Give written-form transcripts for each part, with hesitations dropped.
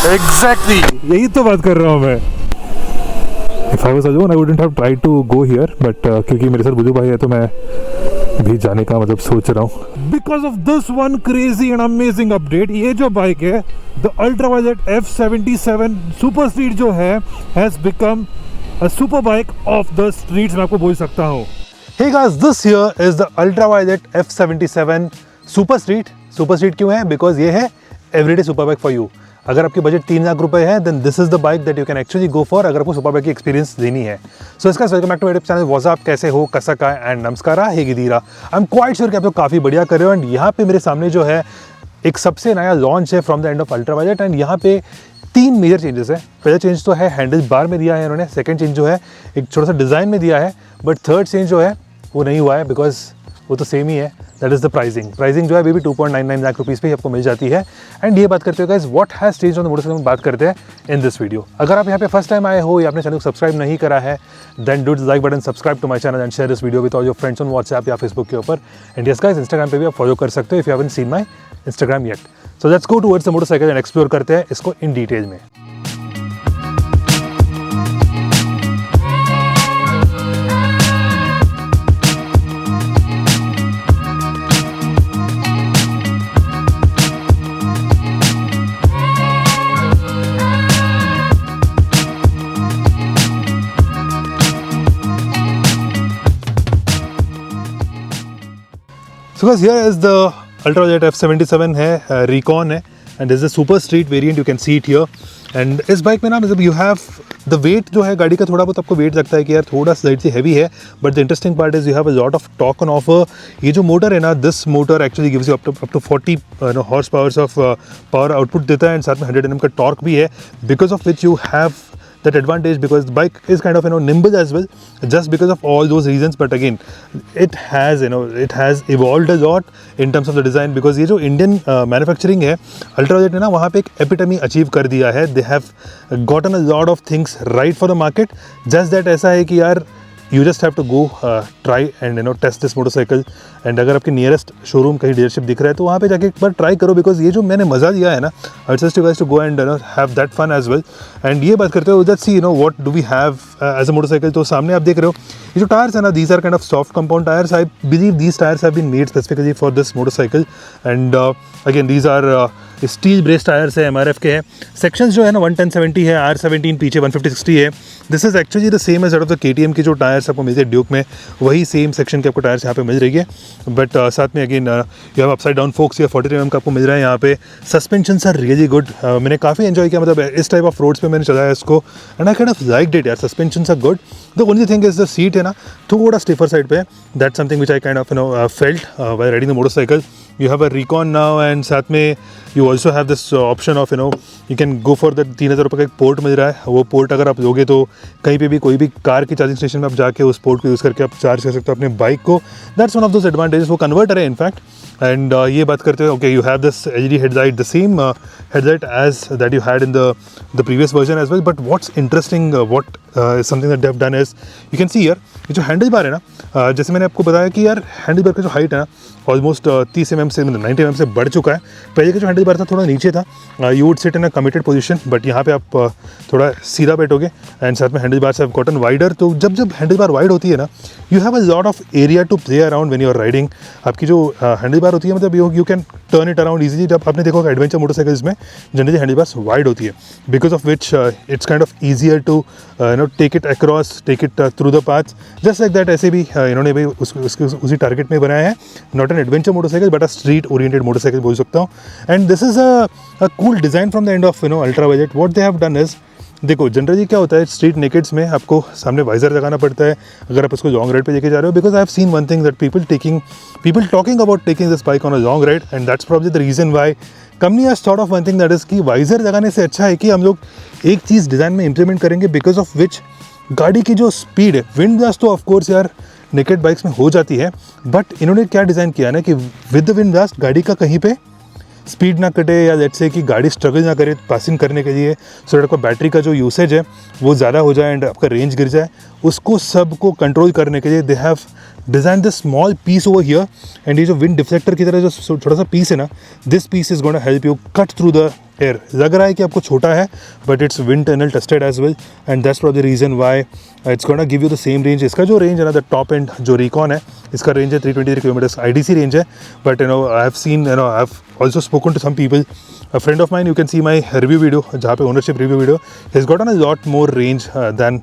Exactly यही तो बात कर रहा हूँ मैं। If I was alone, I wouldn't have tried to go here, but क्योंकि मेरे साथ बुजू भाई है तो मैं भी जाने का मतलब सोच रहा हूँ। Because of this one crazy and amazing update, ये जो बाइक है the Ultraviolette F77 Super Street जो है has become a super bike of the streets, मैं आपको बोल सकता हूँ। Hey guys, this here is the Ultraviolette F77 Super Street. Super Street क्यों है? Because ये है everyday super bike for you. अगर आपकी बजट 3 लाख रुपए है then this is the bike that you can actually go for अगर आपको सुपर बाइक की एक्सपीरियंस देनी है। सो इसका welcome back to YouTube channel. What's up, कैसे हो, कैसा का एंड नमस्कारा, हेगिदीरा। आई एम क्वाइट श्योर कि आप लोग काफ़ी बढ़िया कर रहे हो। एंड यहाँ पे मेरे सामने जो है एक सबसे नया लॉन्च है from the end of ultraviolet. And यहाँ पे 3 मेजर चेंजेस है। पहला चेंज तो है हैंडल बार में दिया है इन्होंने, सेकंड चेंज जो है एक छोटा सा डिज़ाइन में दिया है, बट थर्ड चेंज जो है वो नहीं हुआ है बिकॉज वो तो सेम ही है, दैट इज़ द प्राइसिंग जो है अभी भी 2.99 लाख रुपीज़ पे आपको मिल जाती है। एंड ये बात करते हो guys what has changed on the motorcycle में बात करते हैं इन दिस वीडियो। अगर आप यहाँ पे फर्स्ट टाइम आए हो या अपने चैनल को सब्सक्राइब नहीं करा है then do the like button, subscribe to my channel and share this video with all your friends on WhatsApp या फेसबुक के ऊपर। एंड यस गाइस, इंस्टाग्राम पे भी आप फॉलो कर सकते हो if you haven't seen my Instagram yet. So let's go towards the motorcycle and explore करते हैं इसको इन डिटेल में। So guys, here is the Ultraviolette F77 है, Recon है, and this is the Super Street variant, you can see it here. And इस bike में ना मतलब you have the weight जो है गाड़ी का थोड़ा बहुत आपको वेट लगता है कि यार थोड़ा स्लाइटली हैवी है, but the interesting part is you have a lot of torque on offer. ये जो मोटर है ना, this motor actually gives you up to 40 horse powers of power output देता है, and साथ में 100 Nm का torque भी है, because of which you have that advantage because the bike is kind of nimble as well just because of all those reasons. But again it has it has evolved a lot in terms of the design because ये जो Indian manufacturing है Ultraviolette ने ना वहाँ पे एक epitome achieve कर दिया है। They have gotten a lot of things right for the market, just that ऐसा है कि यार you just have to go try and test this motorcycle. And अगर आपके नियरेस्ट शोरूम कहीं डीलरशिप दिख रहा है तो वहाँ पे जाके एक बार ट्राई करो बिकॉज ये जो मैंने मज़ा लिया है ना, I suggest you guys to go and have that fun as well. And ये बात करते हो let's see what do we have as a motorcycle. तो सामने आप देख रहे हो ये जो टायर्स है ना, these are kind of soft compound tyres. I believe these tyres have been made specifically for this motorcycle. And again these are steel brace tyres है, MRF के हैं। सेक्शंस जो है ना 110/70 है, R17 पीछे 150/60 है। This is actually the same as of the KTM की जो टायर्स आपको मिलते हैं ड्यूक में, वही सेम सेक्शन के आपको टायर्स यहाँ पे मिल रही है। बट साथ में again you have upside down focus या 43 mm का आपको मिल रहा है यहाँ पे। सस्पेंशंस आर रियली गुड, मैंने काफ़ी एंजॉय किया, मतलब इस टाइप ऑफ रोड्स पे मैंने चलाया इसको and I kind of liked it यार। Suspensions are good. The only thing is the seat है ना थोड़ा स्टिफर साइड पे, that's something which I kind of felt while riding the motorcycle. You have a Recon now and साथ में you also have this option of you can go for the 3000 रुपये का एक port मिल रहा है। वो port अगर आप लोगे तो कहीं पे भी कोई भी कार की चार्जिंग स्टेशन में आप जाके उस पोर्ट को यूज़ करके आप चार्ज कर सकते हो अपने बाइक को। That's one of those advantages. वो कन्वर्टर है इनफैक्ट। एंड ये बात करते हो okay, you have this LED headlight, the same headlight as that you had in the previous version as well. But what's interesting what is something that they have done is you can see here ये जो handle बार है ना, जैसे मैंने आपको बताया कि यार हैंडल बार का जो हाइट है ना ऑलमोस्ट 30 mm से 90 mm से बढ़ चुका है। पहले का जो हैंडल बार था थोड़ा नीचे था, you would sit in a committed position, but यहाँ पे आप थोड़ा सीधा बैठोगे एंड साथ में हैंडल बार से कॉटन वाइडर। तो जब हैंडल बार वाइड होती है ना, you have a lot of area to play around when you are riding. आपकी जो हैंडल बार होती है मतलब you can turn it around easily. जब आपने देखो एडवेंचर मोटरसाइकिल्स में जनरली हैंडल बार्स वाइड होती है, because of which it's kind of easier to take it across, take it through the path just like that. ऐसे भी इन्होंने भी उसी टारगेट में बनाया है, not an adventure motorcycle but a street oriented motorcycle बोल सकता हूँ। And this is a cool design from the end of ultraviolet. What they have done is, देखो जनरली क्या होता है स्ट्रीट नेकेड्स में आपको सामने वाइजर लगाना पड़ता है अगर आप उसको लॉन्ग राइड पे लेके जा रहे हो, because I have seen one thing that people talking about taking this bike on a long ride and that's probably the reason why company has thought of one thing that is कि visor लगाने से अच्छा है कि हम लोग एक चीज़ डिज़ाइन में इंप्लीमेंट करेंगे बिकॉज ऑफ विच गाड़ी की जो स्पीड है, विंड ब्लास्ट तो ऑफकोर्स यार नेकेड बाइक्स में हो जाती है, बट इन्होंने क्या डिज़ाइन किया ना कि विद द विंड ब्लास्ट गाड़ी का कहीं पे स्पीड ना कटे या लेट्स से कि गाड़ी स्ट्रगल ना करे पासिंग करने के लिए, सो दैट आपका बैटरी का जो यूसेज है वो ज़्यादा हो जाए एंड आपका रेंज गिर जाए, उसको सब को कंट्रोल करने के लिए they have design this small peace over here, and ये जो विंड डिफ्लेक्टर की तरह जो छोटा सा पीस है ना, this piece is gonna help you cut through the air. लग रहा है कि आपको छोटा है, but it's wind tunnel tested as well, and that's probably the reason why it's gonna give you the same range. इसका जो रेंज है ना, द टॉप एंड जो रिकॉन है, इसका रेंज है 323 किलोमीटर्स IDC रेंज है. But I have seen, I have also spoken to some people. A friend of mine, you can see my review video, जहाँ पे ownership review video, he's gotten a lot more range than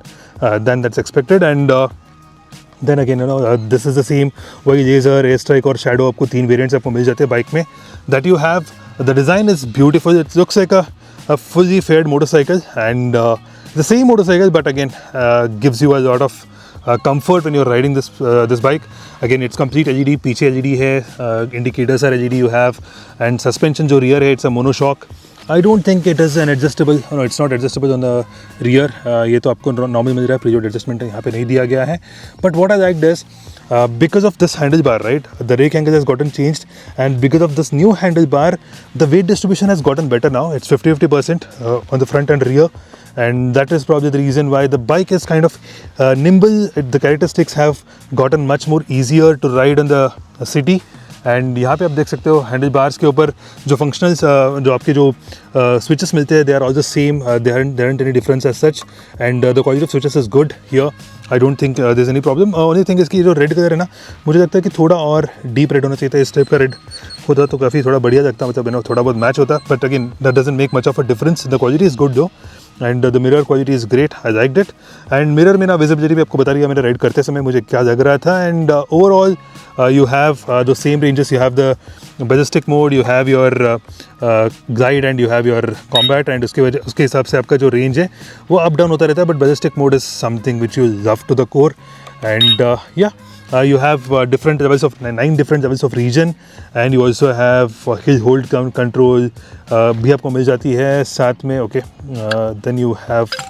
that's expected. And then again, this is the same, वही Laser, Airstrike और Shadow, आपको 3 variants आपको मिल जाते हैं bike में. That you have, the design is beautiful. It looks like a fully fared motorcycle, and the same motorcycle, but again gives you a lot of comfort when you're riding this bike. Again, it's complete LED, पीछे LED है, indicators are LED you have, and suspension जो rear है, it's a monoshock. I don't think it is an adjustable, no, it's not adjustable on the rear. ये तो आपको normal मिल रहा है, preload adjustment यहाँ पे नहीं दिया गया है. But what I liked is, because of this handlebar, right, the rake angle has gotten changed, and because of this new handlebar, the weight distribution has gotten better now. It's 50-50% on the front and rear. And that is probably the reason why the bike is kind of nimble. The characteristics have gotten much more easier to ride in the city. And यहाँ पे आप देख सकते हो handle bars के ऊपर जो functionals जो आपके जो स्विचेस मिलते हैं, they are all the same, they aren't any difference as such, and the quality of switches is good here. I don't think there is any problem. Only thing इसकी जो रेड कलर है ना, मुझे लगता है कि थोड़ा और डीप रेड होना चाहिए था. इस टाइप का रेड होता तो काफ़ी थोड़ा बढ़िया लगता, मतलब थोड़ा बहुत मैच होता. But again that doesn't make much of a difference. The quality is good though, and the mirror quality is great. I liked it. And mirror में ना विजिबिलिटी भी आपको बता रही है मैंने राइड करते समय मुझे क्या लग रहा था. And overall you have the same ranges. You have the ballistic mode, you have your glide, and you have your combat, and उसके हिसाब से आपका जो रेंज है वो अप डाउन होता रहता है. But ballistic mode is something which you love to the core. And you have different levels of 9 different levels of region, and you also have hill hold control भी आपको मिल जाती है साथ में. ओके, then you have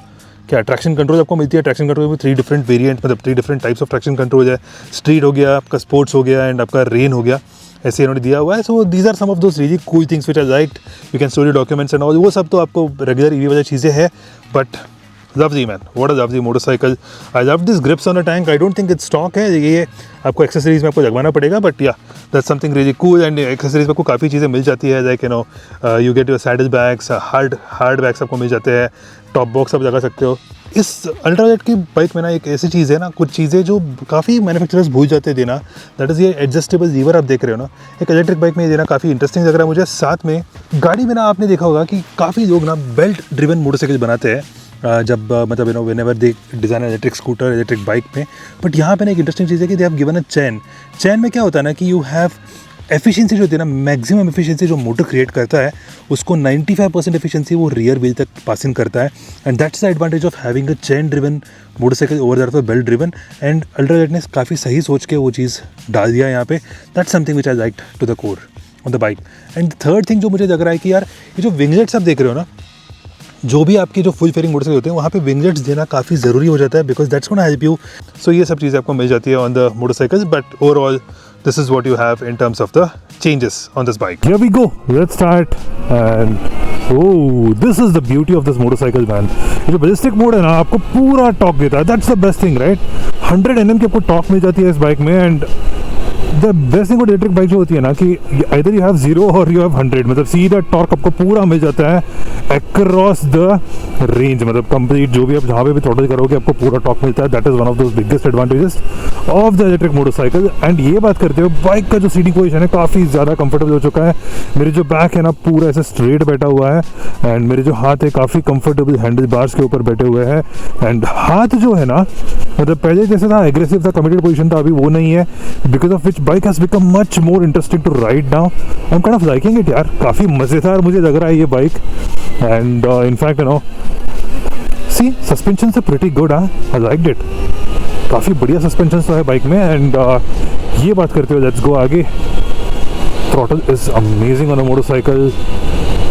क्या traction control आपको मिलती है. ट्रैक्शन कंट्रोल में 3 डिफरेंट वेरिएंट, मतलब 3 different types of traction control है. स्ट्रीट हो गया, आपका स्पोर्ट्स हो गया, एंड आपका रेन हो गया. ऐसे इन्होंने दिया हुआ है. So these are some of those really cool things which I liked. You can store your documents and all. वो सब तो आपको रेगुलर ईवी वाली चीज़ें हैं. But lovely man, what a lovely motorcycle. I love this grips on the tank. I don't think it's stock है ये, आपको एक्सेसरीज में आपको लगवाना पड़ेगा. बट या that's something really cool. And accessories में आपको काफ़ी चीज़ें मिल जाती है. Like you get your saddle bags, hard bags आपको मिल जाते हैं. टॉप बॉक्स आप लगा सकते हो. इस अल्ट्राजेट की बाइक में ना एक ऐसी चीज़ है ना, कुछ चीज़ें जो काफ़ी मैन्युफैक्चरर्स भूल जाते हैं देना. दैट इज़ ये एडजस्टेबल लीवर आप देख रहे हो ना, एक इलेक्ट्रिक बाइक में देना काफ़ी इंटरेस्टिंग लग रहा है मुझे. साथ में गाड़ी में ना आपने देखा होगा कि काफ़ी लोग ना बेल्ट ड्रिवन मोटरसाइकिल बनाते हैं जब मतलब whenever they design electric scooter, electric bike में. बट यहाँ पे ना एक इंटरेस्टिंग चीज़ है कि दे हैव गिवन अ चैन में क्या होता है ना कि यू हैव एफिशिएंसी जो होती है ना, मैक्सिमम एफिशिएंसी जो मोटर क्रिएट करता है उसको 95% एफिशिएंसी वो रियर व्हील तक पासिंग करता है. And that's the advantage of having a chain driven motorcycle over that of belt driven. And अल्ट्राजेट ने काफ़ी सही सोच के वो चीज़ डाल दिया यहाँ पे. That's something which I liked to the core on the bike. And third thing जो मुझे लग रहा है कि यार ये जो विंगलेट्स आप देख रहे हो ना, जो भी आपकी जो फुल फेयरिंग मोटरसाइकिल होते हैं वहाँ पे विंगलेट्स देना काफ़ी ज़रूरी हो जाता है, because that's gonna help you. So ये सब चीज़ें आपको मिल जाती है on the motorcycles. But overall this is what you have in terms of the changes on this bike. Here we go, let's start. And oh, this is the beauty of this motorcycle man. ये जो ballistic mode है ना, आपको पूरा torque देता है. That's the best thing, right? 100 Nm की आपको टॉर्क मिल जाती है इस बाइक में. And the best thing electric bike जो होती है ना कि either you have 0 और you have 100, मतलब सीधा टॉर्क आपको पूरा मिल जाता है अक्रॉस द रेंज. मतलब कंप्लीट जो भी आप जहाँ पे भी थ्रॉटल करोगे आपको पूरा टॉर्क मिलता है. That is one of those biggest advantages of the electric motorcycle. And ये बात करते हो बाइक का जो सीटिंग पोजीशन है काफ़ी ज़्यादा कंफर्टेबल हो चुका है. मेरे जो बैक है ना पूरा ऐसे स्ट्रेट बैठा हुआ है, एंड मेरे जो हाथ है काफ़ी कंफर्टेबल हैंडल बार्स के ऊपर बैठे हुए हैं. एंड हाथ जो है ना, मतलब पहले जैसे था एग्रेसिव था, कमिटेड पोजीशन था, अभी वो नहीं है. Because of which bike has become much more interesting to ride now. I am kind of liking it यार. काफ़ी मज़ेदार मुझे लग रहा है ये बाइक. And in fact you know see suspension से pretty good. I liked it. काफ़ी बढ़िया सस्पेंशन तो है बाइक में. एंड ये बात करते हुए लेट्स गो आगे. Throttle is amazing on a motorcycle.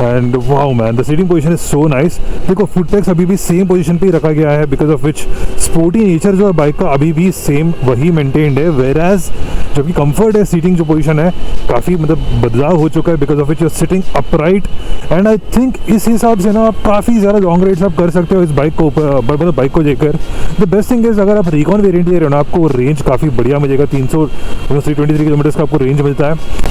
And wow man, the seating position is so nice. देखो फुट पैक्स अभी भी सेम पोजीशन पे ही रखा गया है, because of which sporty nature जो है बाइक का अभी भी सेम वही मेंटेन्ड है। वेर एज जो कि कंफर्ट है, सीटिंग जो पोजीशन है काफ़ी मतलब बदलाव हो चुका है, because of which you're sitting upright. And I think इस हिसाब से ना आप काफ़ी ज़्यादा लॉन्ग राइड्स आप कर सकते हो इस बाइक को मतलब बाइक को लेकर। द बेस्ट थिंग इज़ अगर आप रिकॉन वेरिएंट ले रहे हो ना, आपको रेंज काफ़ी बढ़िया मिलेगा, 323 किलोमीटर का आपको रेंज मिलता है।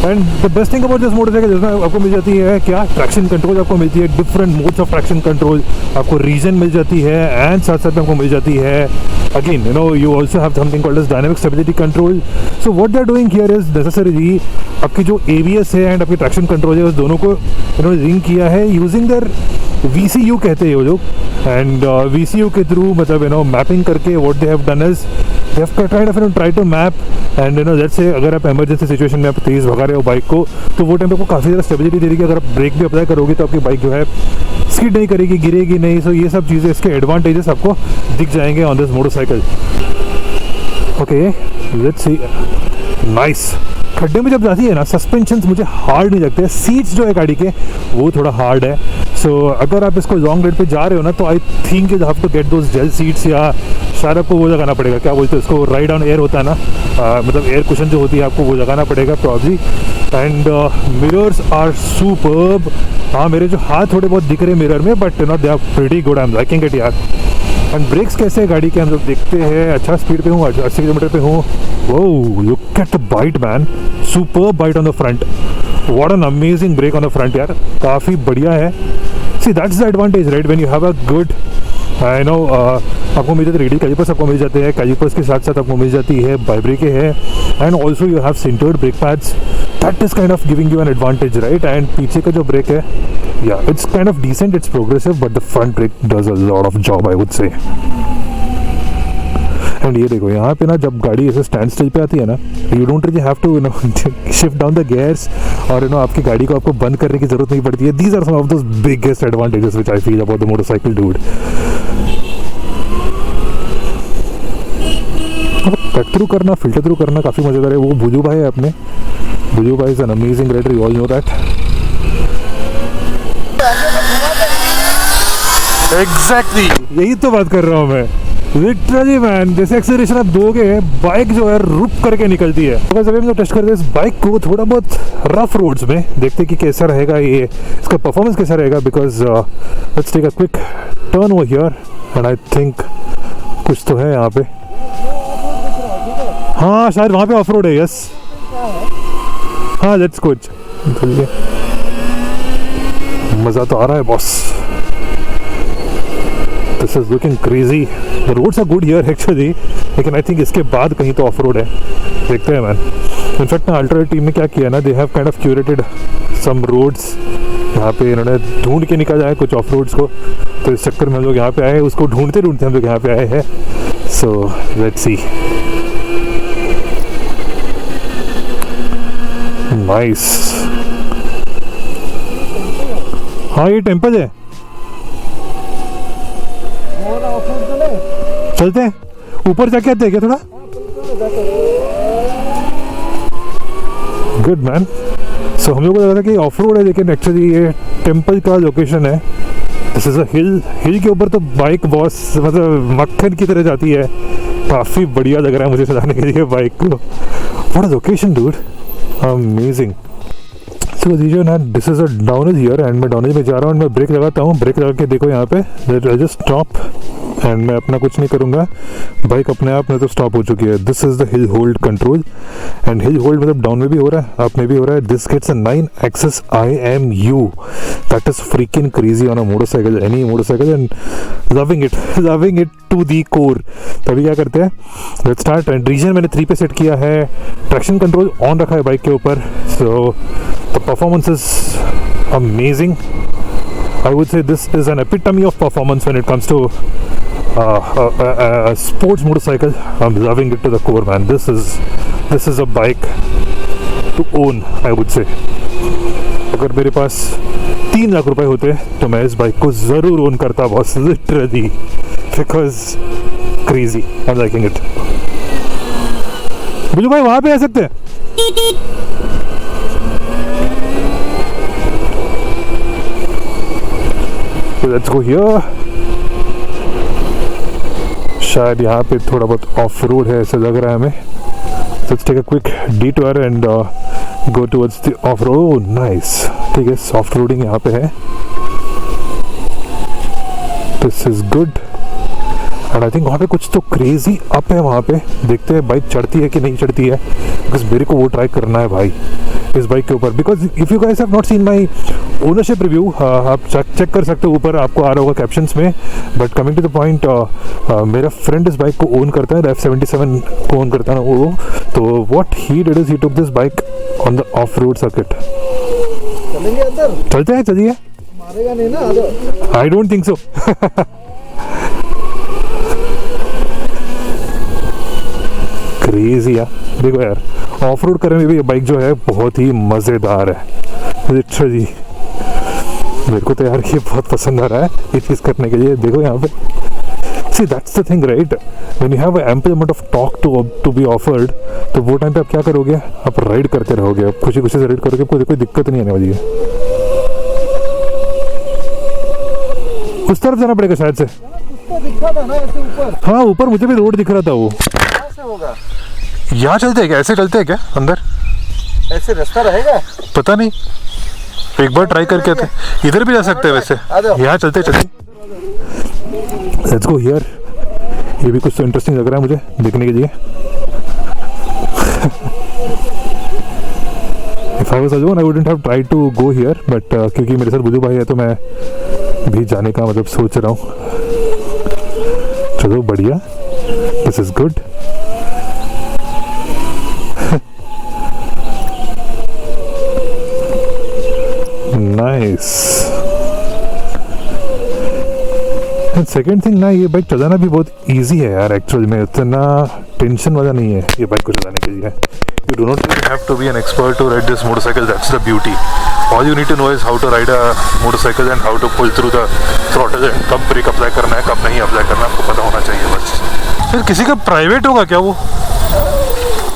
And the best thing about this motorcycle जिसमें आपको मिल जाती है क्या, ट्रैक्शन कंट्रोल आपको मिलती है, different modes of traction control आपको रीजन मिल जाती है, एंड साथ साथ में आपको मिल जाती है again you also have something called as dynamic stability control. So what they're doing here is necessarily आपकी जो ABS है एंड आपकी ट्रैक्शन कंट्रोल है उस दोनों को इन्होंने लिंक किया है यूजिंग देयर VCU कहते हैं वो लोग। एंड VCU के थ्रू मतलब मैपिंग करके what they have done is they have kind of try to map and let's say अगर आप इमरजेंसी सिचुएशन में आप तेज़ भगा रहे हो बाइक को, तो वो टाइम पे आपको काफ़ी ज़्यादा स्टेबिलिटी दे देगी। अगर आप ब्रेक भी अप्लाई करोगे तो आपकी बाइक जो है स्किड नहीं करेगी, गिरेगी नहीं। सो ये सब चीज़ें, इसके एडवांटेजेस आपको दिख जाएंगे on this motorcycle. Okay let's see, nice. खड्डे में जब जाती है ना, सस्पेंशंस मुझे हार्ड नहीं लगते, सीट्स जो है गाड़ी के वो थोड़ा हार्ड है। सो अगर आप इसको लॉन्ग राइड पे जा रहे हो ना, तो I think you have to get those gel seats, या शायद आपको वो लगाना पड़ेगा, क्या बोलते हैं उसको, राइड ऑन एयर होता है ना, मतलब एयर कुशन जो होती है आपको वो लगाना पड़ेगा probably. And mirrors are superb. हाँ मेरे जो हाथ थोड़े बहुत दिख रहे हैं मिरर में, but they are pretty good, I am liking it यार। एंड ब्रेक्स कैसे है गाड़ी के हम लोग देखते हैं। अच्छा स्पीड पे हूँ, 80 किलोमीटर पे हूँ। Oh look at the bite man, superb bite on the front, what an amazing brake on the front यार, काफ़ी बढ़िया है। See that's the advantage right, when you have a good I know आपको मिल जाते radial callipers, आपको मिल जाते हैं कैलिपर्स के साथ साथ आपको मिल जाती है बाइब्रेक है, and also you have sintered brake pads, that is kind of giving you an advantage right. And पीछे का जो ब्रेक है या it's kind of decent, it's progressive, but the front brake does a lot of job I would say. And ये देखो यहाँ पे ना, जब गाड़ी ऐसे स्टैंड स्टिल पे आती है ना, you don't really have to shift down the gears, और आपकी गाड़ी को आपको बंद करने की जरूरत नहीं पड़ती है। These are some of those biggest advantages which I feel about the motorcycle dude. Cut through करना, फिल्टर थ्रू करना काफ़ी मज़ेदार है। वो बुजू भाई है अपने, बुजू भाई is an amazing rider, you all know that. Exactly यही तो बात कर रहा हूँ मैं, लिटरली मैन। जैसे एक्सेलरेशन आप दोगे, बाइक जो है रुक करके निकलती है। तो अभी हम लोग टेस्ट करते हैं इस बाइक को थोड़ा बहुत रफ रोड्स में, देखते कि कैसा रहेगा ये, इसका परफॉर्मेंस कैसा रहेगा। Because let's take a quick turn over here and I think कुछ तो है यहाँ पे। हाँ शायद वहाँ पे ऑफ रोड है, यस। हाँ लेट्स कुछ मज़ा तो आ रहा है boss. This is looking crazy. The roads are good here actually, लेकिन I think इसके बाद कहीं तो ऑफ रोड है, देखते हैं मैन। इनफैक्ट ना अल्ट्रा टीम ने क्या किया ना, they have kind of curated some roads, यहाँ पे इन्होंने ढूंढ के निकाला है कुछ ऑफ रोड्स को, तो इस चक्कर में हम लोग यहाँ पे आए, उसको ढूंढते ढूंढते हम लोग यहाँ पे आए हैं। So let's see, nice. हाँ ये टेम्पल है, चलते हैं ऊपर जाके आते हैं क्या थोड़ा। Good man. सो हम लोग को लगा था कि ऑफ रोड है, लेकिन एक्चुअली ये टेम्पल का लोकेशन है। दिस इज अ हिल, हिल के ऊपर तो बाइक बॉस मतलब मक्खन की तरह जाती है, काफ़ी बढ़िया लग रहा है मुझे चलाने के लिए बाइक को। What a location dude, amazing. So दीजिए ना, this is a downhill here and मैं डाउनहिल में जा रहा हूँ, मैं ब्रेक लगाता हूँ, ब्रेक लगा के देखो यहाँ पे जस्ट स्टॉप, एंड मैं अपना कुछ नहीं करूँगा, बाइक अपने आप में तो स्टॉप हो चुकी है। This is the hill hold control, and hill hold मतलब डाउन में भी हो रहा है, अप में भी हो रहा है। This gets a 9 axis IMU, that is freaking crazy on a motorcycle, any motorcycle, and loving it to the core. तभी क्या करते हैं, लेट्स स्टार्ट। एंड रीजन मैंने 3 पे सेट किया है, ट्रैक्शन कंट्रोल ऑन रखा है बाइक के ऊपर। So the performance is amazing. I would say this is an epitome of performance when it comes to a sports motorcycle. I'm loving it to the core, man. This is a bike to own, I would say. अगर मेरे पास 3 लाख रुपए होते तो मैं इस bike को ज़रूर own करता boss, literally, because crazy. I'm liking it. बुल्लू भाई वहाँ पे आ सकते हैं? Let's go here. शायद यहाँ पे थोड़ा बहुत ऑफ रोड है ऐसा लग रहा है हमें। Let's take a quick detour and go towards the off road. Nice, ठीक है, सॉफ्ट रोडिंग यहाँ पे है। This is good and I think वहाँ पे कुछ तो क्रेजी अप है वहाँ पे। देखते हैं बाइक चढ़ती है कि नहीं चढ़ती है, बिकॉज मेरे को वो ट्राई करना है भाई इस बाइक के ऊपर। Because if you guys have not seen my ownership review, आप चेक कर सकते हो, ऊपर आपको आ रहा होगा कैप्शंस में। But coming to the point, मेरा फ्रेंड इस बाइक को ओन करता है, F77 को ओन करता है वो। तो what he did is he took this bike on the off road circuit. चलेंगे अंदर, चलते हैं, चलिए। मारेगा नहीं ना? I don't think so. Crazy यार, देखो यार, ऑफ रोड करने में भी ये बाइक जो है बहुत ही मज़ेदार है लिटरली। मेरे को तो यार ये बहुत पसंद आ रहा है ये चीज़ करने के लिए। देखो यहाँ पे, see that's the thing right, when you have ample amount of torque to be offered, तो वो टाइम पे आप क्या करोगे, आप राइड करते रहोगे, आप खुशी खुशी से राइड करोगे, आपको कोई दिक्कत नहीं आने वाली है। उस तरफ जाना पड़ेगा शायद से। दिखा था ना ऐसे ऊपर। हाँ, ऊपर मुझे भी रोड दिख रहा था। वो कैसे होगा? यहाँ चलते हैं क्या, ऐसे चलते हैं क्या अंदर? ऐसे रास्ता रहेगा? पता नहीं, एक बार ट्राई करके आते। इधर भी जा सकते हैं वैसे, यहाँ चलते चलते। Let's go here. ये भी कुछ तो इंटरेस्टिंग लग रहा है मुझे देखने के लिए। If I was alone I wouldn't have tried to go here, but क्योंकि मेरे साथ बुजू भाई है तो मैं भी जाने का मतलब सोच रहा हूँ। चलो बढ़िया, this is good. Nice. Second thing ना, ये बाइक चलाना भी बहुत इजी है यार एक्चुअली में, इतना टेंशन वाला नहीं है ये बाइक को चलाने के लिए। You do not have to be an expert to ride this motorcycle, that's the beauty. All you need to know is how to ride a motorcycle and how to pull through the throttle and कब brake apply करना है, कब नहीं apply करना है, आपको पता होना चाहिए बस। फिर किसी का प्राइवेट होगा क्या वो?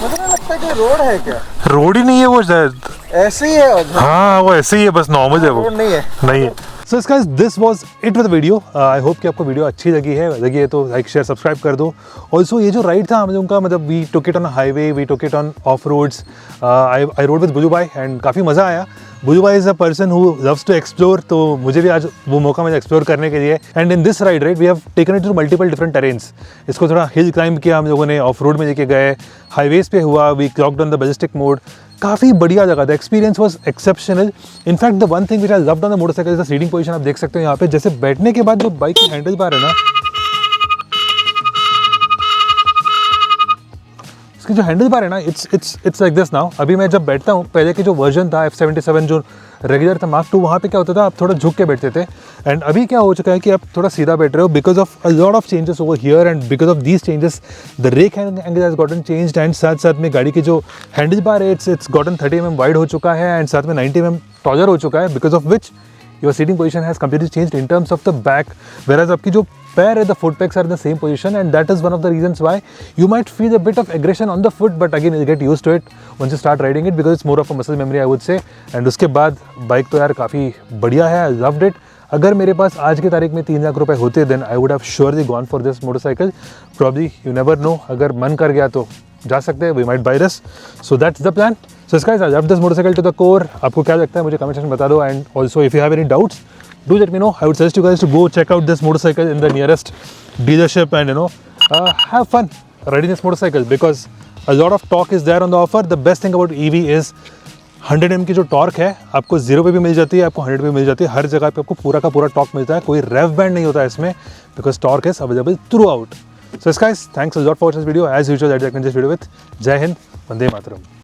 मुझे नहीं लगता कि रोड है क्या? रोड ही नहीं है वो शायद, ऐसे ही है। हाँ वो ऐसे ही है, बस नॉर्मल है वो, रोड नहीं है। नहीं है। So guys, this was it with the video. I hope कि आपको वीडियो अच्छी लगी है तो लाइक शेयर सब्सक्राइब कर दो। ऑल्सो ये जो राइड था हम लोगों का, मतलब we took it on highway, we took it on off roads. I rode with Buju भाई एंड काफ़ी मज़ा आया। बुजू भाई is a person who loves to explore, तो मुझे भी आज वो मौका मिला एक्सप्लोर करने के लिए। And in this ride we have taken it to multiple different terrains. इसको थोड़ा हिल क्लाइंब किया हम लोगों ने, ऑफ रोड में लेके गए, हाईवेज़ पे हुआ, we clocked on the ballistic mode. काफ़ी बढ़िया जगह था, experience was exceptional. In fact the one thing which I loved on the motorcycle is the seating position. आप देख सकते हो यहाँ पे, जैसे बैठने के बाद जो बाइक की हैंडल बार है ना, इसकी जो हैंडल बार है ना, इट्स लाइक दिस नाउ। अभी मैं जब बैठता हूँ, पहले की जो वर्जन था F77 जो रेगुलर था Mark II, वहाँ पे क्या होता था, आप थोड़ा झुक के बैठते थे। एंड अभी क्या हो चुका है कि आप थोड़ा सीधा बैठ रहे हो, because of a lot of changes over here and because of these changes the rake angle has gotten changed. And साथ साथ में गाड़ी की जो हैंडल बार है, इट्स गॉटन 30 mm वाइड हो चुका है एंड साथ में 90 mm टॉलर हो चुका है, because of which your sitting position has completely changed in terms of the back, whereas आपकी जो पैर है, the foot pegs are in the same position, and that is one of the reasons why you might feel a bit of aggression on the foot, but again you'll get used to it once you start riding it because it's more of a muscle memory I would say. And उसके बाद bike तो यार काफ़ी बढ़िया है, I loved it. अगर मेरे पास आज की तारीख में 3 लाख रुपए होते then I would have surely gone for this motorcycle. Probably you never know, अगर मन कर गया तो जा सकते हैं, we might buy this. So that's the plan. So guys, I love this motorcycle to the core. आपको क्या लगता है मुझे कमेंट सेक्शन में बता दो, and also if you have any doubts do let me know. I would suggest you guys to go check out this motorcycle in the nearest dealership and have fun riding this motorcycle because a lot of torque is there on the offer. The best thing about EV is 100 mm की जो torque है आपको 0 पे भी मिल जाती है, आपको 100 पे मिल जाती है, हर जगह पे आपको पूरा का पूरा टॉर्क मिलता है, कोई रेव बैंड नहीं होता है इसमें because torque is available through out. So guys, thanks a lot for watching this video. As usual, that's the end of this video with Jai Hind, Vande Mataram.